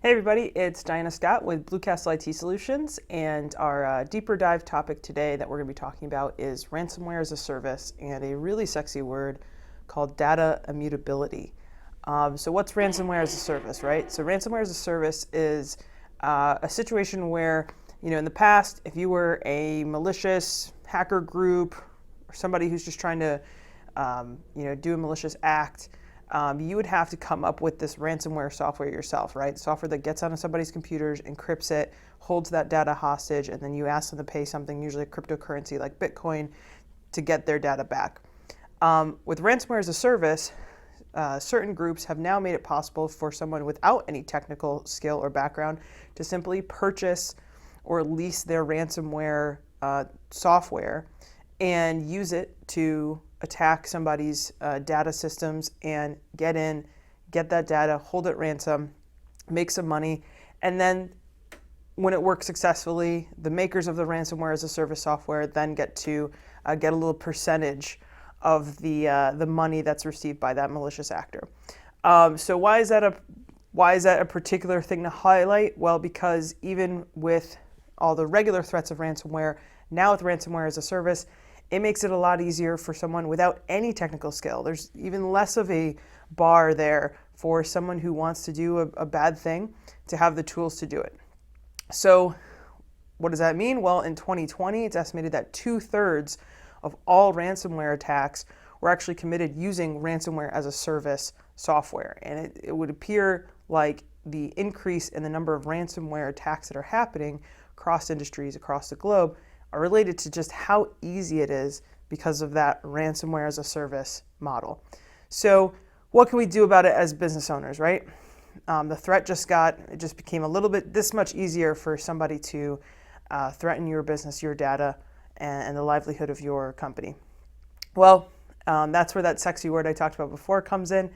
Hey everybody, it's Diana Scott with Blue Castle IT Solutions, and our deeper dive topic today that we're going to be talking about is ransomware as a service and a really sexy word called data immutability. So what's ransomware as a service, right? So ransomware as a service is a situation where, in the past, if you were a malicious hacker group or somebody who's just trying to, do a malicious act, you would have to come up with this ransomware software yourself, right? Software that gets onto somebody's computers, encrypts it, holds that data hostage, and then you ask them to pay something, usually a cryptocurrency like Bitcoin, to get their data back. With ransomware as a service, certain groups have now made it possible for someone without any technical skill or background to simply purchase or lease their ransomware software and use it to attack somebody's data systems and get that data, hold it ransom, make some money, and then when it works successfully, the makers of the ransomware as a service software then get to get a little percentage of the money that's received by that malicious actor. So why is that a particular thing to highlight? Well, because even with all the regular threats of ransomware, now with ransomware as a service, it makes it a lot easier for someone without any technical skill. There's even less of a bar there for someone who wants to do a bad thing to have the tools to do it. So what does that mean? Well, in 2020, it's estimated that 2/3 of all ransomware attacks were actually committed using ransomware as a service software. And it would appear like the increase in the number of ransomware attacks that are happening across industries, across the globe, are related to just how easy it is because of that ransomware as a service model. So what can we do about it as business owners, right? The threat it just became a little bit this much easier for somebody to threaten your business, your data, and the livelihood of your company. Well, that's where that sexy word I talked about before comes in,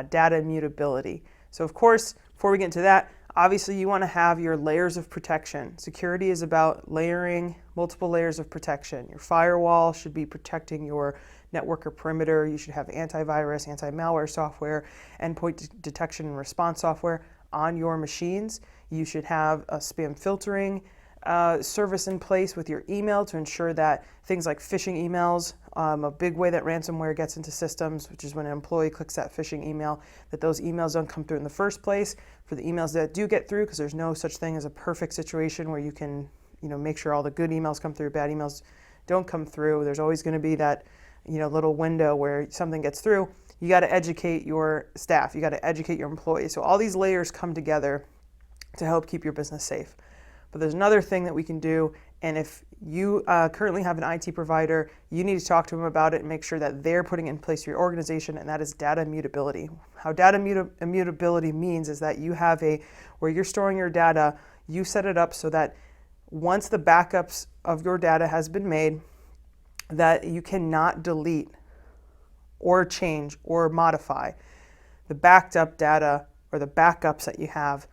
data immutability. So of course, before we get into that, obviously you want to have your layers of protection. Security is about layering multiple layers of protection. Your firewall should be protecting your network or perimeter. You should have antivirus, anti-malware software, endpoint detection and response software on your machines. You should have a spam filtering service in place with your email to ensure that things like phishing emails, a big way that ransomware gets into systems, which is when an employee clicks that phishing email, that those emails don't come through in the first place. For the emails that do get through, because there's no such thing as a perfect situation where you can, make sure all the good emails come through, bad emails don't come through. There's always going to be that, little window where something gets through. You got to educate your staff. You got to educate your employees. So all these layers come together to help keep your business safe. But there's another thing that we can do, and if you currently have an IT provider, you need to talk to them about it and make sure that they're putting it in place for your organization, and that is data immutability. How data immutability means is that you have where you're storing your data, you set it up so that once the backups of your data has been made, that you cannot delete or change or modify the backed up data or the backups that you have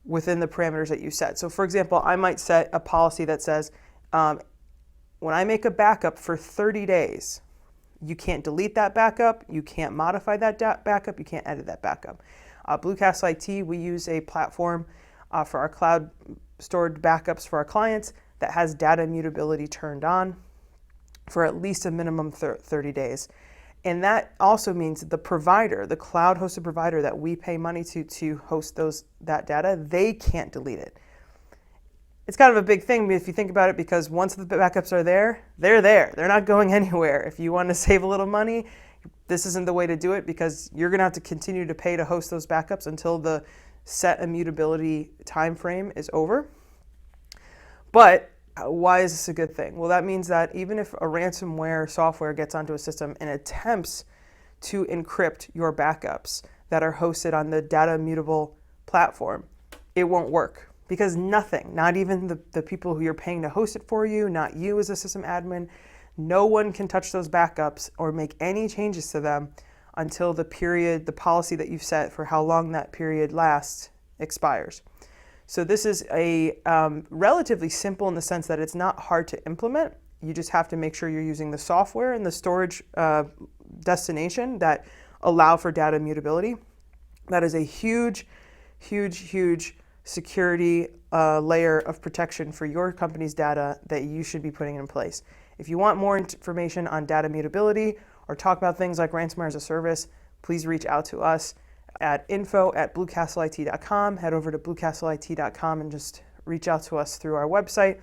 within the parameters that you set. So for example, I might set a policy that says, when I make a backup for 30 days, you can't delete that backup, you can't modify that backup, you can't edit that backup. Blue Castle IT, we use a platform for our cloud stored backups for our clients that has data immutability turned on for at least a minimum 30 days. And that also means the provider, the cloud hosted provider that we pay money to host that data, they can't delete it. It's kind of a big thing if you think about it, because once the backups are there, they're there. They're not going anywhere. If you want to save a little money, this isn't the way to do it, because you're going to have to continue to pay to host those backups until the set immutability time frame is over. But why is this a good thing? Well, that means that even if a ransomware software gets onto a system and attempts to encrypt your backups that are hosted on the data immutable platform, it won't work, because nothing, not even the people who you're paying to host it for you, not you as a system admin, no one can touch those backups or make any changes to them until the policy that you've set for how long that period lasts expires. So this is a relatively simple in the sense that it's not hard to implement. You just have to make sure you're using the software and the storage destination that allow for data immutability. That is a huge, huge security layer of protection for your company's data that you should be putting in place. If you want more information on data immutability or talk about things like Ransomware-as-a-Service, please reach out to us at info@bluecastleIT.com. Head over to bluecastleIT.com and just reach out to us through our website.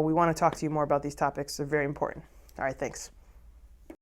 We want to talk to you more about these topics. They're very important. All right, thanks.